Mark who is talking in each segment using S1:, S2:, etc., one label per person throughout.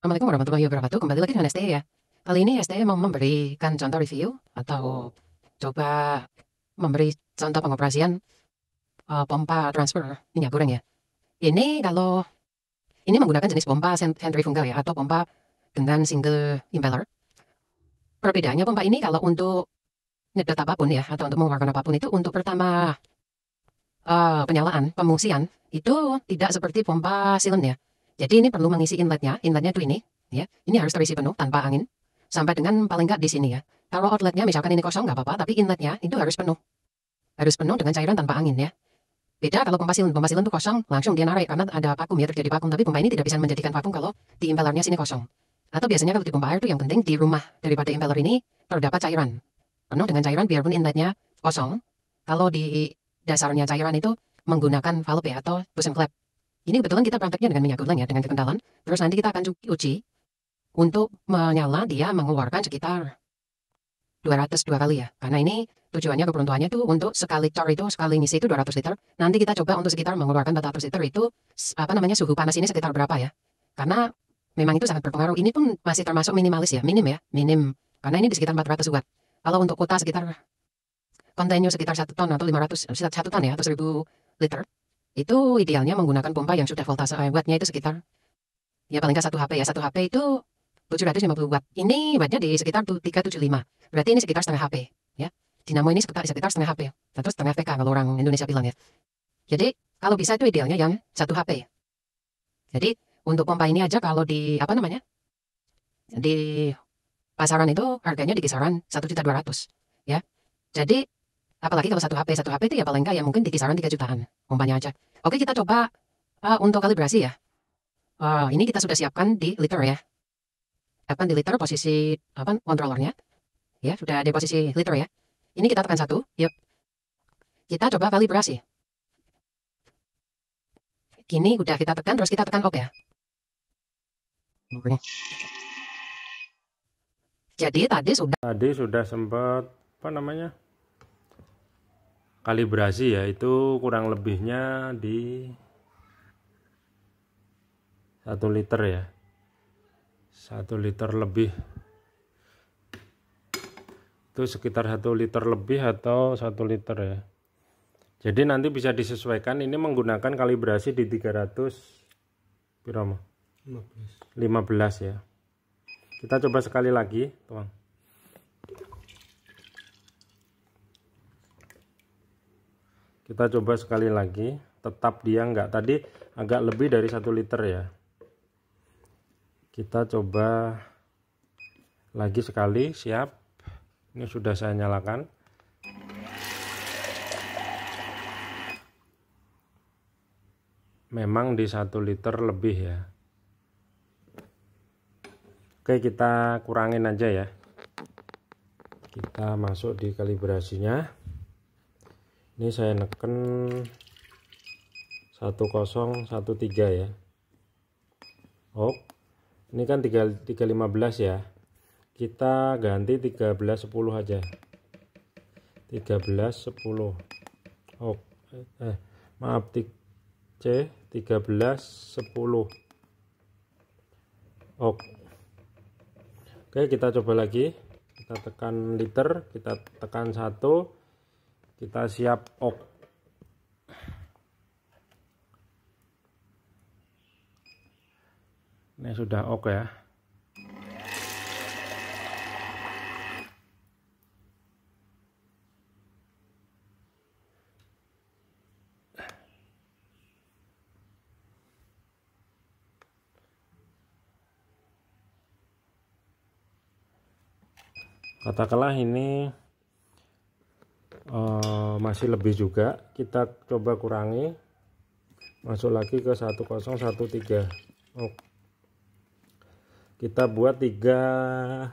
S1: Assalamualaikum warahmatullahi wabarakatuh. Kembali lagi dengan STE ya. Kali ini STE mau memberikan contoh review atau coba memberi contoh pengoperasian pompa transfer minyak goreng ya. Ini menggunakan jenis pompa centrifugal ya, atau pompa dengan single impeller. Perbedaannya pompa ini kalau untuk nyedot apapun ya, atau untuk mengeluarkan apapun itu untuk pertama penyalaan, pengungsian itu tidak seperti pompa silen ya. Jadi ini perlu mengisi inletnya itu ini ya. Ini harus terisi penuh tanpa angin sampai dengan paling nggak di sini ya. Kalau outletnya misalkan ini kosong nggak apa-apa, tapi inletnya itu harus penuh. Harus penuh dengan cairan tanpa angin ya. Beda kalau pompa silen itu kosong, langsung dia narik karena ada vakum ya, terjadi vakum. Tapi pompa ini tidak bisa menjadikan vakum kalau di impellernya sini kosong. Atau biasanya kalau di pompa air itu yang penting di rumah daripada impeller ini terdapat cairan. Penuh dengan cairan biarpun inletnya kosong. Kalau di dasarnya cairan itu menggunakan valve ya, atau push and flap. Ini kebetulan kita prakteknya dengan minyak goreng ya, dengan kekendalan. Terus nanti kita akan uji untuk menyala dia mengeluarkan sekitar 202 kali ya. Karena ini tujuannya, keperuntukannya tuh untuk sekali cor itu, sekali ngisi itu 200 liter. Nanti kita coba untuk sekitar mengeluarkan 400 liter itu, suhu panas ini sekitar berapa ya. Karena memang itu sangat berpengaruh. Ini pun masih termasuk minimalis ya, minim ya, minim. Karena ini di sekitar 400 watt. Kalau untuk kuota sekitar kontennya sekitar 1 ton atau 500, 1 ton ya, atau 1000 liter. Itu idealnya menggunakan pompa yang sudah voltase wattnya itu sekitar, ya paling nggak 1 HP ya. 1 HP itu 750 watt. Ini wattnya di sekitar 375. Berarti ini sekitar setengah HP. Ya. Dinamo ini sekitar setengah HP. Atau setengah VK kalau orang Indonesia bilang ya. Jadi kalau bisa itu idealnya yang 1 HP. Jadi untuk pompa ini aja kalau di, di pasaran itu harganya di kisaran 1.200.000. Ya. Jadi apalagi kalau 1 HP. 1 HP itu ya paling nggak ya mungkin di kisaran 3 jutaan. Pompanya aja. Oke, kita coba untuk kalibrasi ya. Ini kita sudah siapkan di liter ya. Siapkan di liter posisi controllernya. Ya, sudah di posisi liter ya. Ini kita tekan 1. Yuk. Kita coba kalibrasi. Ini udah kita tekan, terus kita tekan OK ya. Jadi tadi sudah sempat
S2: kalibrasi ya, itu kurang lebihnya di 1 liter ya, 1 liter lebih, itu sekitar 1 liter lebih atau 1 liter ya. Jadi nanti bisa disesuaikan. Ini menggunakan kalibrasi di 300 berapa? 15 ya. Kita coba sekali lagi, teman. Kita coba sekali lagi, tetap dia enggak, tadi agak lebih dari 1 liter ya. Kita coba lagi sekali, siap. Ini sudah saya nyalakan. Memang di 1 liter lebih ya. Oke, kita kurangin aja ya. Kita masuk di kalibrasinya. Ini saya neken 1013 ya. Oh, ini kan 315 ya. Kita ganti 1310 aja. 1310. Oh, maaf, C 1310. Oh. Oke, kita coba lagi. Kita tekan liter, kita tekan 1. Kita siap OK. Ini sudah OK ya. Katakanlah ini masih lebih juga, kita coba kurangi, masuk lagi ke 1013. Oh. Kita buat 35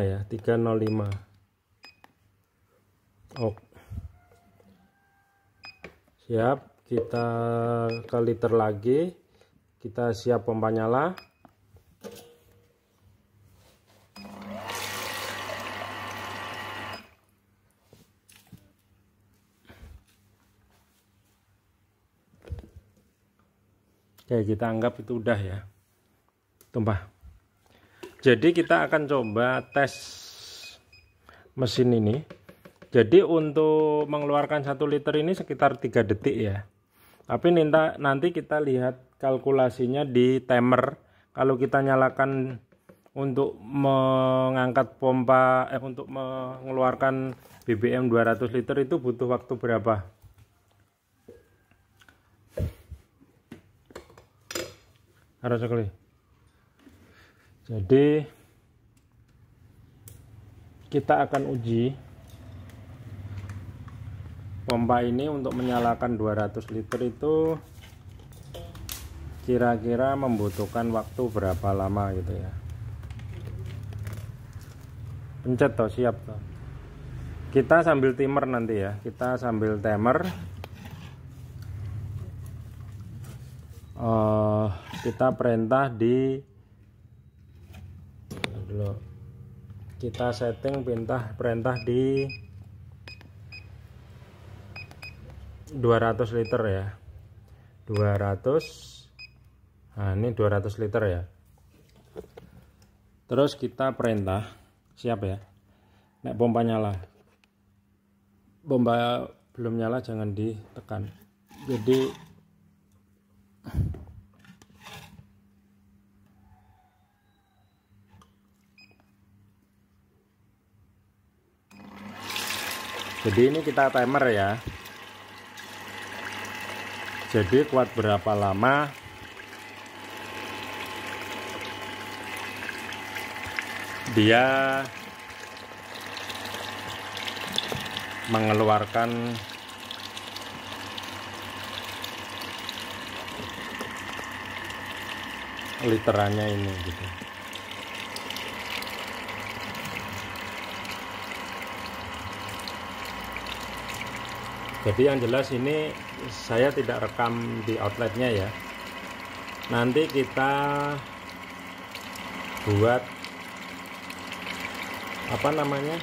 S2: ya, 305. Oh. Siap, kita ke liter lagi, kita siap pompa nyala. Oke, kita anggap itu udah ya. tumpah. Jadi kita akan coba tes mesin ini. Jadi untuk mengeluarkan 1 liter ini sekitar 3 detik ya. Tapi nanti kita lihat kalkulasinya di timer. Kalau kita nyalakan untuk mengangkat pompa, untuk mengeluarkan BBM 200 liter itu butuh waktu berapa? Harus sekali. Jadi kita akan uji pompa ini untuk menyalakan 200 liter itu kira-kira membutuhkan waktu berapa lama gitu ya. Pencet toh, siap toh. Kita sambil timer nanti ya, kita sambil timer. Kita perintah di kita setting perintah di 200 liter ya. 200. Nah, ini 200 liter ya. Terus kita perintah, siap ya. Nek pompa nyala. Pompa belum nyala jangan ditekan. Jadi ini kita timer ya. Jadi kuat berapa lama dia mengeluarkan literannya ini gitu. Jadi yang jelas ini saya tidak rekam di outletnya ya. Nanti kita buat apa namanya,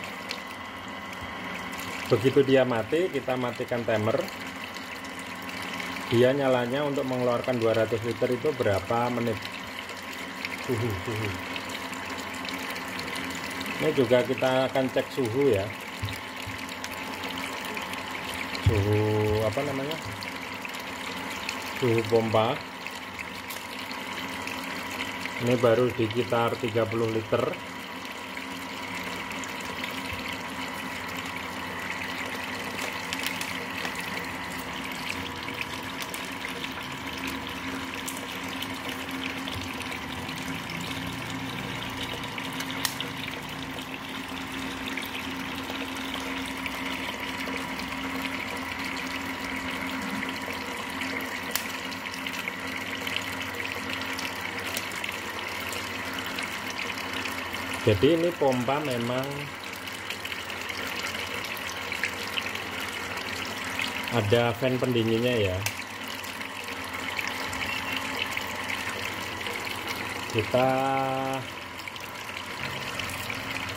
S2: begitu dia mati kita matikan timer. Dia nyalanya untuk mengeluarkan 200 liter itu berapa menit. Suhu. Ini juga kita akan cek suhu ya. Suhu apa namanya, suhu pompa. Ini baru di sekitar 30 liter. Jadi ini pompa memang ada fan pendinginnya ya. Kita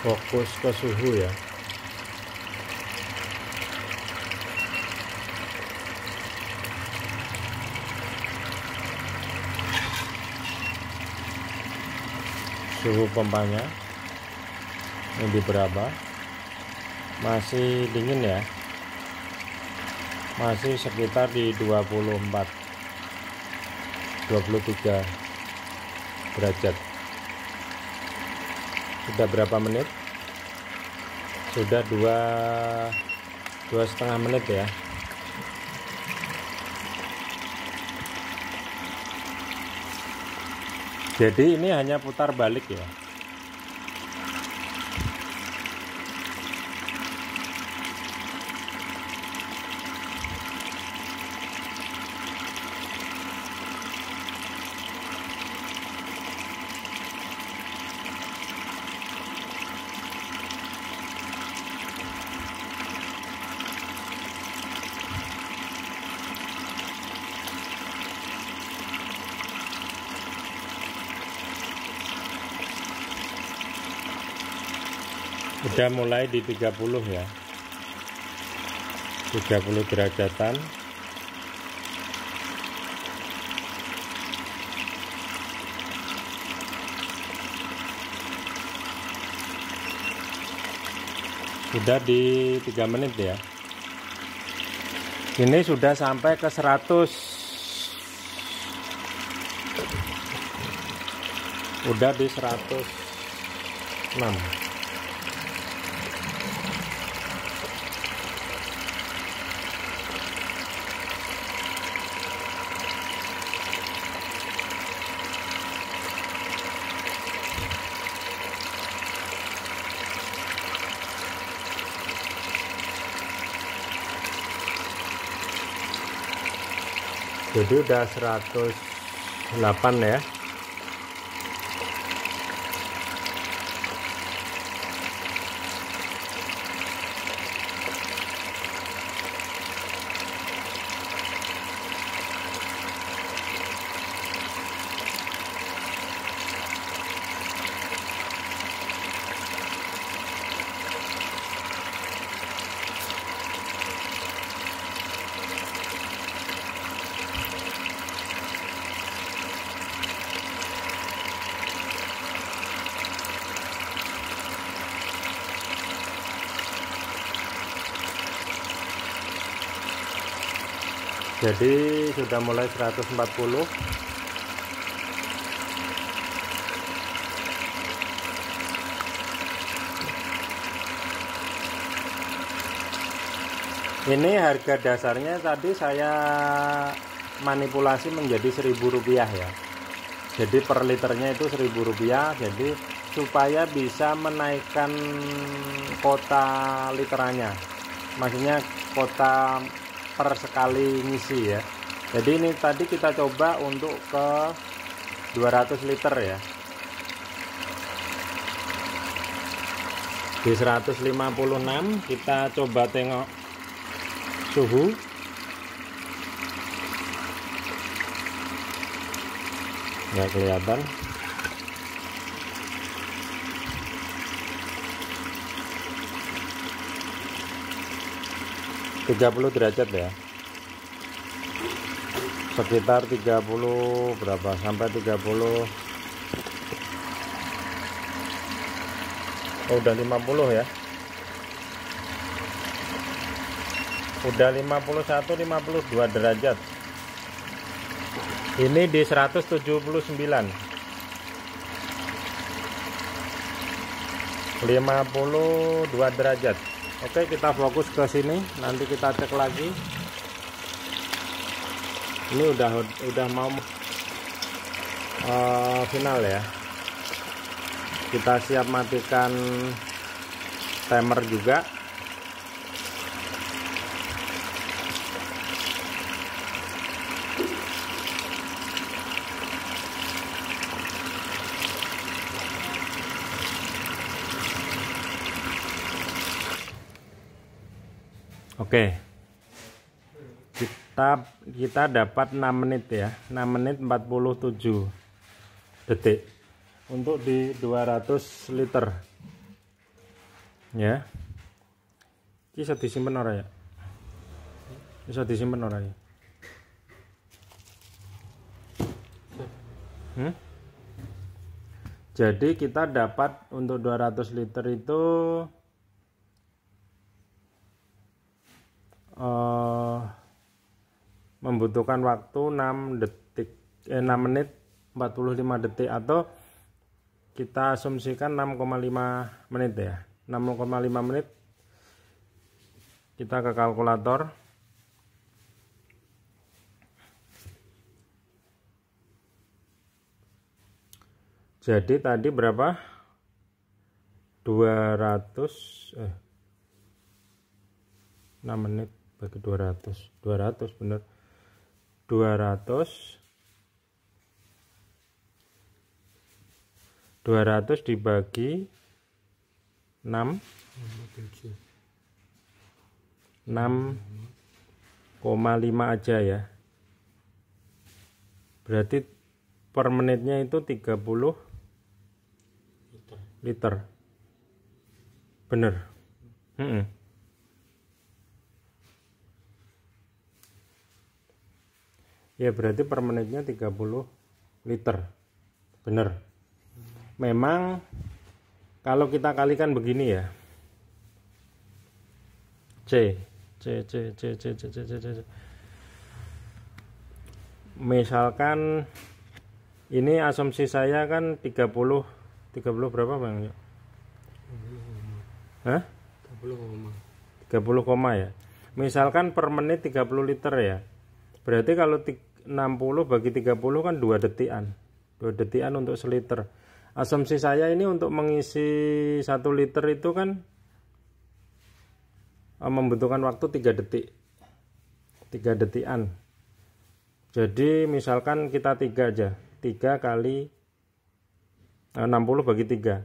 S2: fokus ke suhu ya. Suhu pompanya ini di berapa? Masih dingin ya, masih sekitar di 23 derajat. Sudah berapa menit? Sudah 2,5 menit ya. Jadi ini hanya putar balik ya. Udah mulai di 30 ya, 30 derajatan. Sudah di 3 menit ya. Ini sudah sampai ke 100. Udah di 106. Jadi udah 108 ya. Jadi sudah mulai 140. Ini harga dasarnya tadi saya manipulasi menjadi Rp1.000 ya. Jadi per liternya itu Rp1.000. Jadi supaya bisa menaikkan kuota literannya. Maksudnya kuota per sekali ngisi ya. Jadi ini tadi kita coba untuk ke 200 liter ya. Di 156 kita coba tengok suhu. Nggak kelihatan. ...30 derajat ya, sekitar 30 berapa sampai 30. Oh, udah 50 ya, udah 51 52 derajat. Ini di 179, 52 derajat. Oke, kita fokus ke sini, nanti kita cek lagi. Ini udah mau final ya. Kita siap matikan timer juga. Oke, kita dapat 6 menit ya, 6 menit 47 detik untuk di 200 liter ya. Bisa disimpan ora ya? Bisa disimpan ora ya? Jadi kita dapat untuk 200 liter itu membutuhkan waktu 6 menit 45 detik, atau kita asumsikan 6,5 menit ya. 6,5 menit. Kita ke kalkulator. Jadi tadi berapa? 6 menit bagi 200 bener. 200 dibagi 6, 6,5 aja ya. Berarti per menitnya itu 30 liter. Bener. Ya berarti per menitnya 30 liter. Bener. Memang kalau kita kalikan begini ya, C. Misalkan ini asumsi saya kan 30 berapa Bang? Hah? 30 koma ya. Misalkan per menit 30 liter ya. Berarti kalau 60 bagi 30 kan 2 detikan. 2 detikan untuk seliter. Asumsi saya ini untuk mengisi 1 liter itu kan membutuhkan waktu 3 detik. 3 detikan. Jadi misalkan kita 3 aja. 3 kali 60 bagi 3.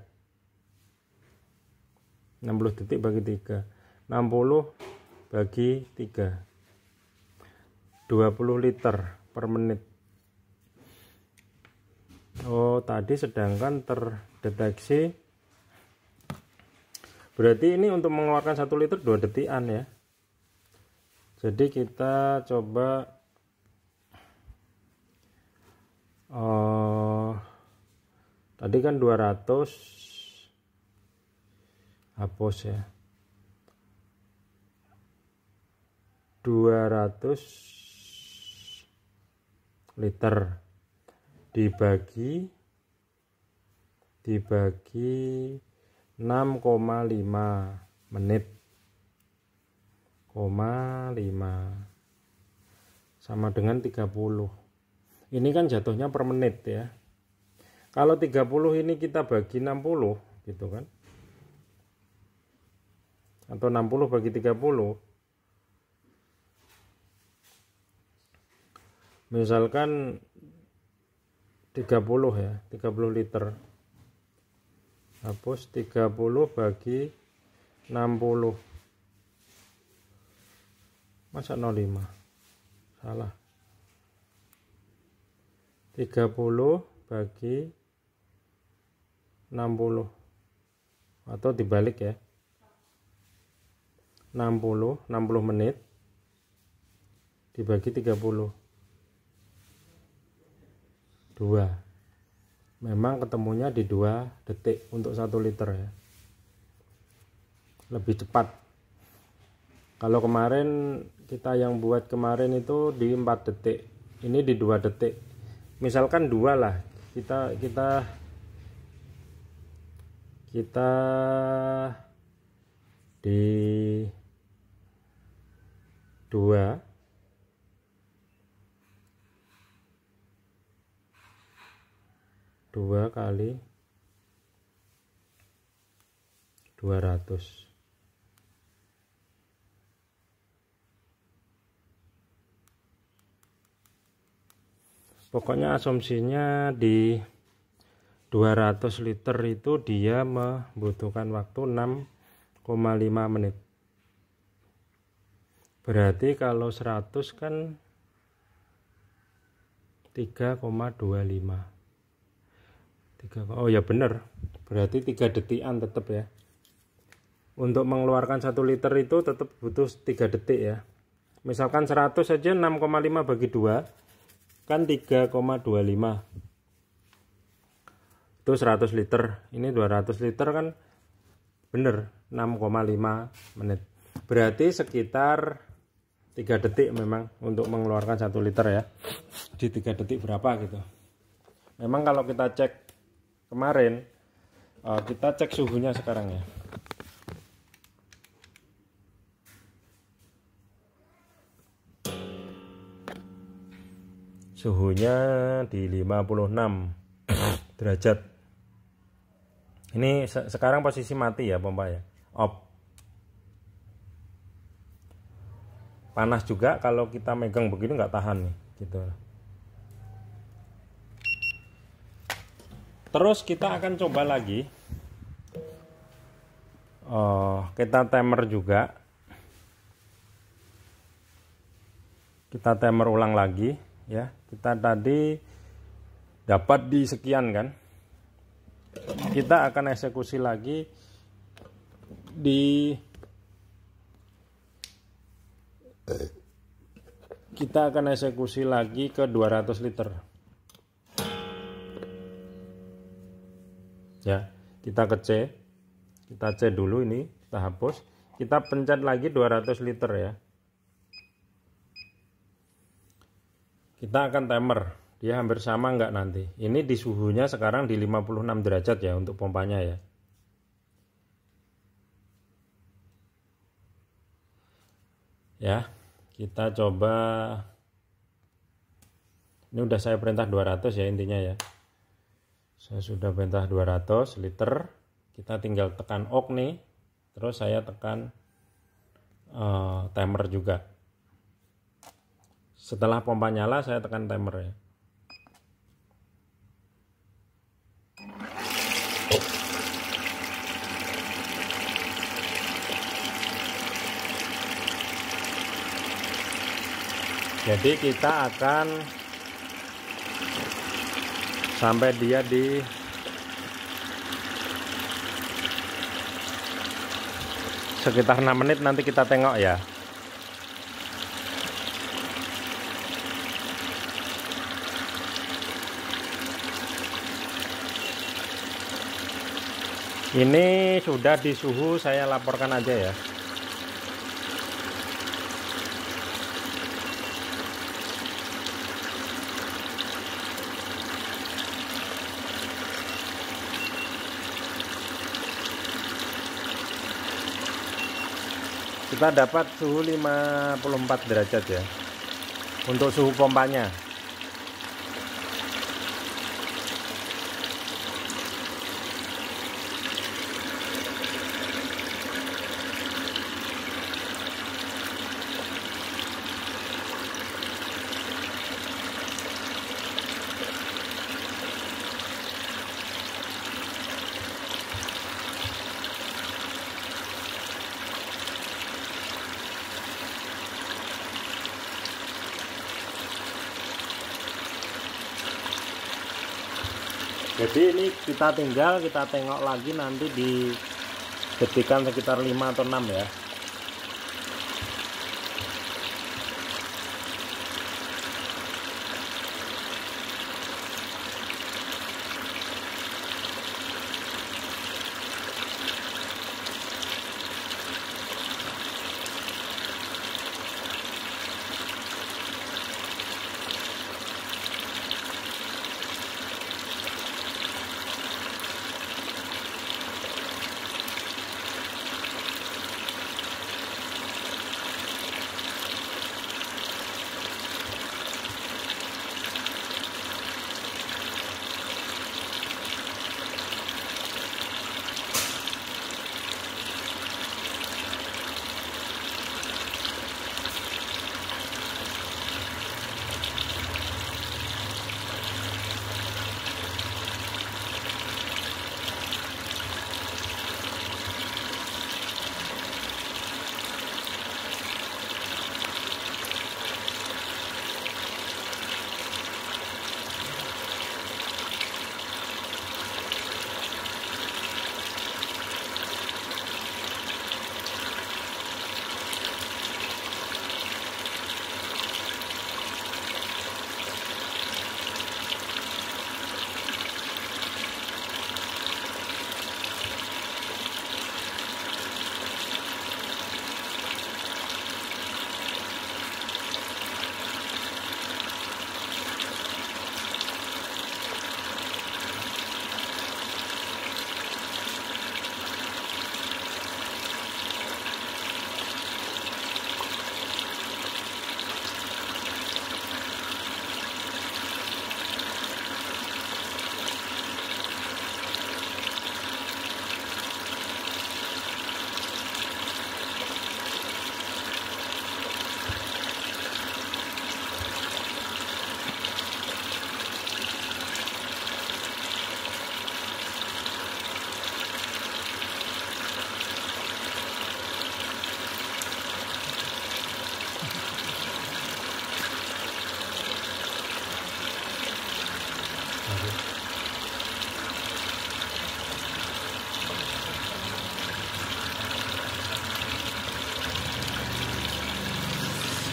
S2: 60 detik bagi 3. 60 bagi 3. 20 liter per menit. Oh, tadi sedangkan terdeteksi. Berarti ini untuk mengeluarkan 1 liter 2 detikan ya. Jadi kita coba tadi kan 200 hapus ya. 200 liter dibagi 6,5 menit, 5 sama dengan 30. Ini kan jatuhnya per menit ya. Kalau 30 ini kita bagi 60 gitu kan, atau 60 bagi 30, misalkan 30 ya, 30 liter, hapus 30 bagi 60, masa 05, salah, 30 bagi 60 atau dibalik ya, 60 menit dibagi 30, 2. Memang ketemunya di 2 detik untuk 1 liter ya. Lebih cepat. Kalau kemarin kita yang buat kemarin itu di 4 detik. Ini di 2 detik. Misalkan 2 lah. Kita di 2 kali 200. Pokoknya asumsinya di 200 liter itu dia membutuhkan waktu 6,5 menit. Berarti kalau 100 kan 3,25. Oh ya bener, berarti 3 detikan tetap ya. Untuk mengeluarkan 1 liter itu tetap butuh 3 detik ya. Misalkan 100 saja 6,5 bagi 2 kan 3,25. Itu 100 liter. Ini 200 liter kan bener 6,5 menit. Berarti sekitar 3 detik memang untuk mengeluarkan 1 liter ya. Di 3 detik berapa gitu. Memang kalau kita cek kemarin, kita cek suhunya sekarang ya. Suhunya di 56 derajat. Ini sekarang posisi mati ya pompa ya, off. Panas juga kalau kita megang begini nggak tahan nih gitu. Terus kita akan coba lagi, kita timer juga, kita timer ulang lagi ya. Kita tadi dapat di sekian kan, kita akan eksekusi lagi di, kita akan eksekusi lagi ke 200 liter ya. Kita ke C, kita C dulu, ini kita hapus, kita pencet lagi 200 liter ya. Kita akan timer, dia hampir sama enggak nanti. Ini di suhunya sekarang di 56 derajat ya untuk pompanya ya. Ya, kita coba. Ini udah saya perintah 200 ya intinya ya. Saya sudah perintah 200 liter. Kita tinggal tekan OK nih. Terus saya tekan timer juga. Setelah pompa nyala saya tekan timer ya. Jadi kita akan sampai dia di sekitar 6 menit nanti kita tengok ya. Ini sudah di suhu saya laporkan aja ya. Kita dapat suhu 54 derajat ya untuk suhu pompanya. Jadi ini kita tinggal kita tengok lagi nanti di detikan sekitar 5 atau 6 ya.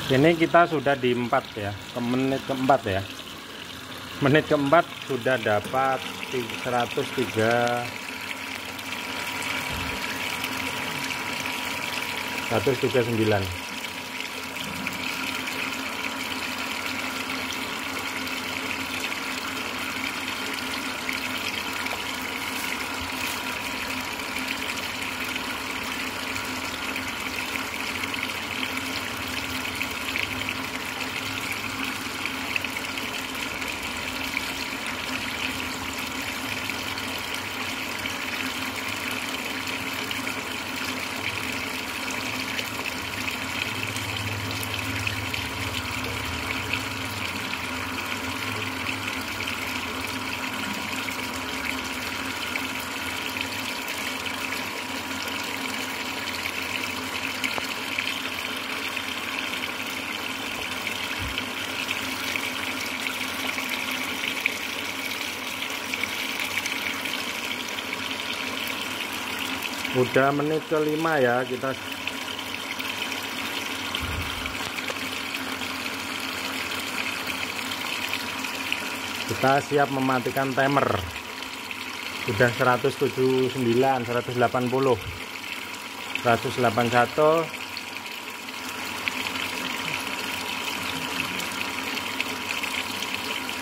S2: Ini kita sudah di 4 ya, ke menit keempat ya. Menit keempat sudah dapat 103 139. Udah menit ke-5 ya, kita siap mematikan timer. Udah 179, 180, 181.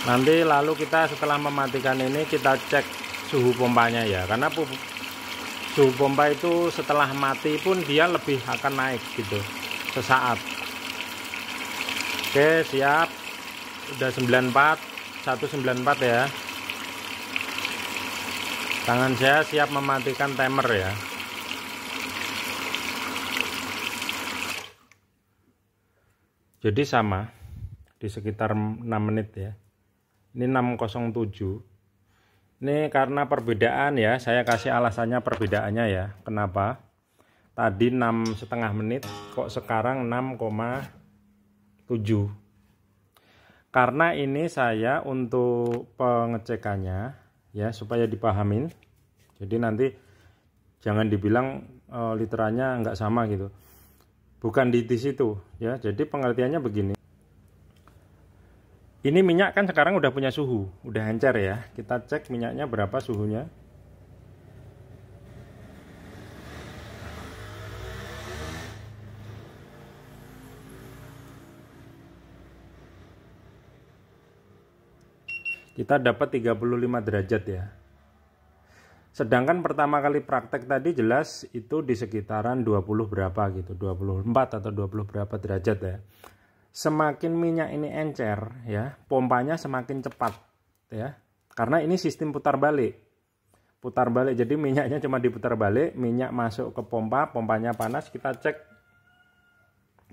S2: Nanti lalu kita setelah mematikan ini kita cek suhu pompanya ya, karena suhu pompa itu setelah mati pun dia lebih akan naik gitu sesaat. Oke, siap. Udah 94, 194 ya. Tangan saya siap mematikan timer ya. Jadi sama di sekitar 6 menit ya. Ini 607. Ini karena perbedaan ya, saya kasih alasannya perbedaannya ya. Kenapa? Tadi 6,5 menit, kok sekarang 6,7. Karena ini saya untuk pengecekannya ya, supaya dipahamin. Jadi nanti jangan dibilang literannya nggak sama gitu. Bukan di situ ya. Jadi pengertiannya begini. Ini minyak kan sekarang udah punya suhu, udah encer ya. Kita cek minyaknya berapa suhunya. Kita dapat 35 derajat ya. Sedangkan pertama kali praktek tadi jelas itu di sekitaran 20 berapa gitu, 24 atau 20 berapa derajat ya. Semakin minyak ini encer ya, pompanya semakin cepat ya. Karena ini sistem putar balik. Putar balik, jadi minyaknya cuma diputar balik, minyak masuk ke pompa, pompanya panas, kita cek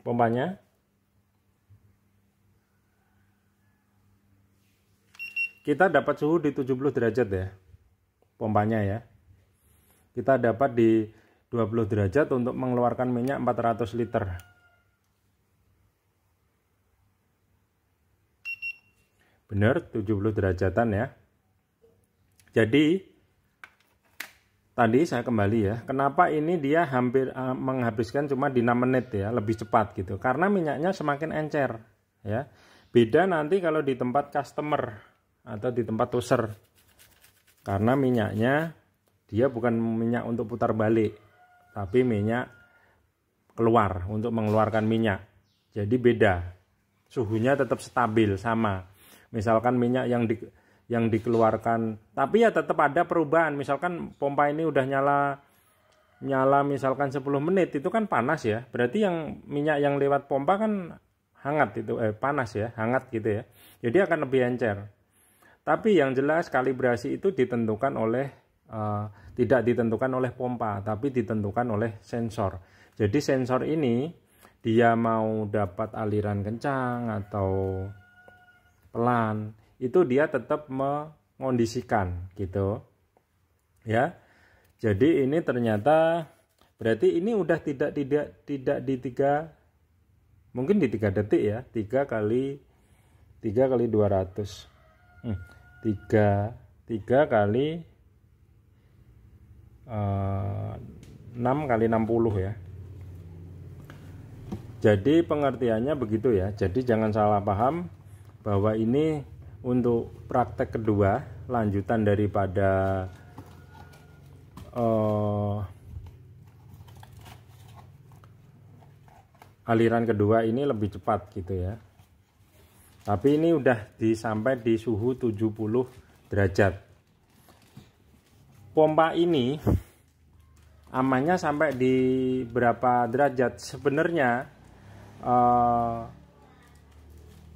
S2: pompanya. Kita dapat suhu di 70 derajat ya. Pompanya ya. Kita dapat di 20 derajat untuk mengeluarkan minyak 400 liter. Benar, 70 derajatan ya. Jadi tadi saya kembali ya, kenapa ini dia hampir menghabiskan cuma di 6 menit ya, lebih cepat gitu. Karena minyaknya semakin encer ya. Beda nanti kalau di tempat customer atau di tempat toaster. Karena minyaknya dia bukan minyak untuk putar balik, tapi minyak keluar untuk mengeluarkan minyak. Jadi beda. Suhunya tetap stabil sama. Misalkan minyak yang dikeluarkan, tapi ya tetap ada perubahan. Misalkan pompa ini udah nyala misalkan 10 menit, itu kan panas ya. Berarti yang minyak yang lewat pompa kan hangat itu, panas ya, hangat gitu ya. Jadi akan lebih encer. Tapi yang jelas kalibrasi itu ditentukan oleh tidak ditentukan oleh pompa, tapi ditentukan oleh sensor. Jadi sensor ini dia mau dapat aliran kencang atau pelan, itu dia tetap mengondisikan gitu ya. Jadi ini ternyata berarti ini udah tidak di 3, mungkin di 3 detik ya, 3 kali 200, 3 kali 6 kali 60 ya. Jadi pengertiannya begitu ya. Jadi jangan salah paham bahwa ini untuk praktek kedua, lanjutan daripada aliran kedua ini lebih cepat gitu ya. Tapi ini udah sampai di suhu 70 derajat. Pompa ini amannya sampai di berapa derajat sebenarnya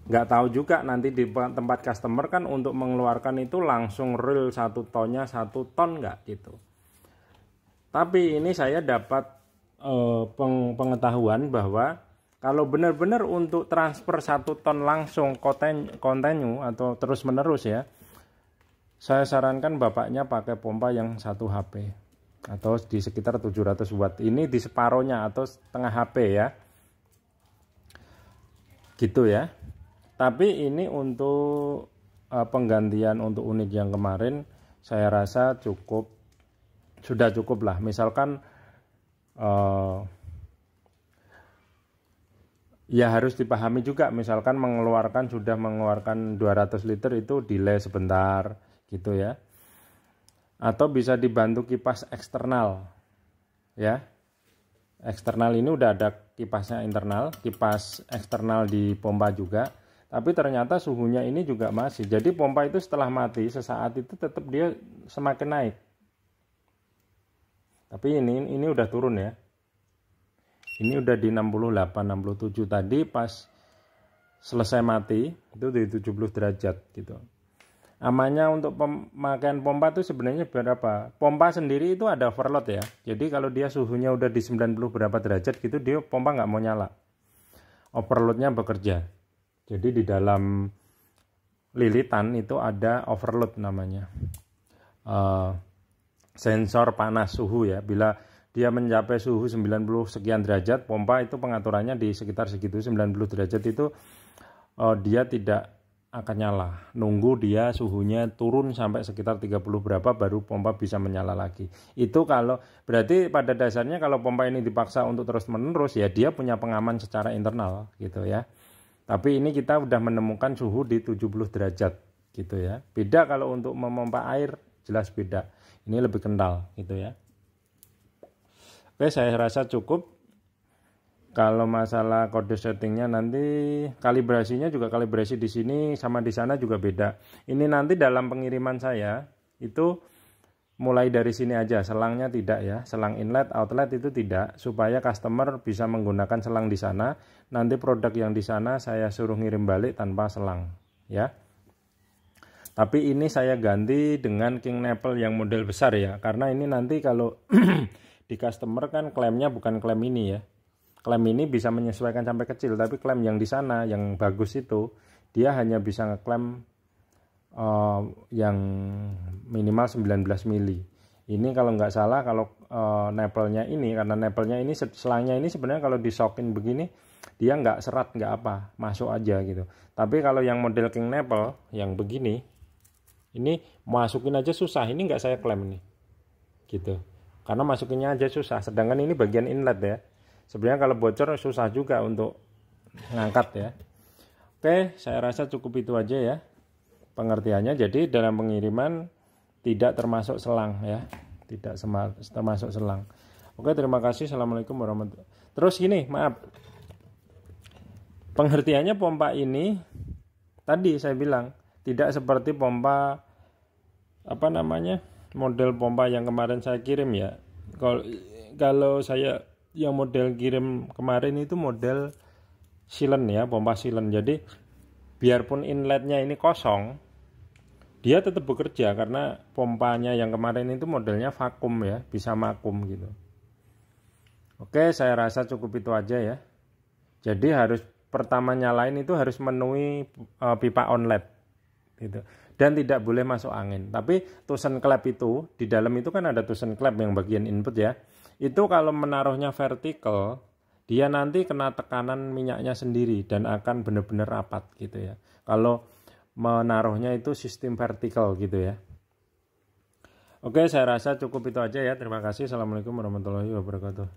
S2: nggak tahu juga. Nanti di tempat customer kan untuk mengeluarkan itu langsung real 1 tonnya 1 ton nggak gitu. Tapi ini saya dapat pengetahuan bahwa kalau benar-benar untuk transfer 1 ton langsung kontinu atau terus menerus ya, saya sarankan bapaknya pakai pompa yang 1 HP atau di sekitar 700 watt. Ini di separohnya atau setengah HP ya, gitu ya. Tapi ini untuk penggantian untuk unit yang kemarin saya rasa sudah cukup lah. Misalkan ya harus dipahami juga, misalkan sudah mengeluarkan 200 liter itu delay sebentar gitu ya. Atau bisa dibantu kipas eksternal ya. Eksternal ini udah ada kipasnya internal, kipas eksternal di pompa juga. Tapi ternyata suhunya ini juga masih. Jadi pompa itu setelah mati sesaat itu tetap dia semakin naik. Tapi ini udah turun ya. Ini udah di 68, 67 tadi pas selesai mati itu di 70 derajat gitu. Amannya untuk pemakaian pompa itu sebenarnya berapa? Pompa sendiri itu ada overload ya. Jadi kalau dia suhunya udah di 90 berapa derajat gitu, dia pompa nggak mau nyala. Overloadnya bekerja. Jadi di dalam lilitan itu ada overload namanya. Sensor panas suhu ya. Bila dia mencapai suhu 90 sekian derajat, pompa itu pengaturannya di sekitar segitu 90 derajat itu dia tidak akan nyala. Nunggu dia suhunya turun sampai sekitar 30 berapa baru pompa bisa menyala lagi. Itu kalau berarti pada dasarnya kalau pompa ini dipaksa untuk terus menerus ya dia punya pengaman secara internal gitu ya. Tapi ini kita udah menemukan suhu di 70 derajat gitu ya. Beda kalau untuk memompa air, jelas beda. Ini lebih kental gitu ya. Oke, saya rasa cukup. Kalau masalah kode settingnya nanti kalibrasinya juga kalibrasi di sini sama di sana juga beda. Ini nanti dalam pengiriman saya itu mulai dari sini aja, selangnya tidak ya, selang inlet, outlet itu tidak, supaya customer bisa menggunakan selang di sana. Nanti produk yang di sana saya suruh ngirim balik tanpa selang ya. Tapi ini saya ganti dengan King Napple yang model besar ya, karena ini nanti kalau di customer kan klaimnya bukan klaim ini ya. Klem ini bisa menyesuaikan sampai kecil, tapi klem yang di sana yang bagus itu dia hanya bisa ngeklaim yang minimal 19 mili. Ini kalau nggak salah kalau napelnya ini, karena napelnya ini selangnya ini sebenarnya kalau disokin begini dia nggak serat nggak apa, masuk aja gitu. Tapi kalau yang model King Napple yang begini, ini masukin aja susah. Ini nggak saya klaim ini, gitu. Karena masukinnya aja susah. Sedangkan ini bagian inlet ya. Sebenarnya kalau bocor susah juga untuk ngangkat ya. Oke, saya rasa cukup itu aja ya pengertiannya. Jadi dalam pengiriman tidak termasuk selang ya, tidak termasuk selang. Oke, terima kasih. Assalamualaikum warahmatullahi wabarakatuh. Terus gini, maaf, pengertiannya pompa ini tadi saya bilang tidak seperti pompa model pompa yang kemarin saya kirim ya. Kalau saya yang model kirim kemarin itu model silen ya, pompa silen. Jadi biarpun inletnya ini kosong, dia tetap bekerja karena pompanya yang kemarin itu modelnya vakum ya, bisa vakum gitu. Oke, saya rasa cukup itu aja ya. Jadi harus pertama nyalain itu harus memenuhi pipa onlet gitu. Dan tidak boleh masuk angin. Tapi tusen klep itu di dalam itu kan ada tusen klep yang bagian input ya. Itu kalau menaruhnya vertikal, dia nanti kena tekanan minyaknya sendiri dan akan benar-benar rapat gitu ya. Kalau menaruhnya itu sistem vertikal gitu ya. Oke, saya rasa cukup itu aja ya. Terima kasih. Assalamualaikum warahmatullahi wabarakatuh.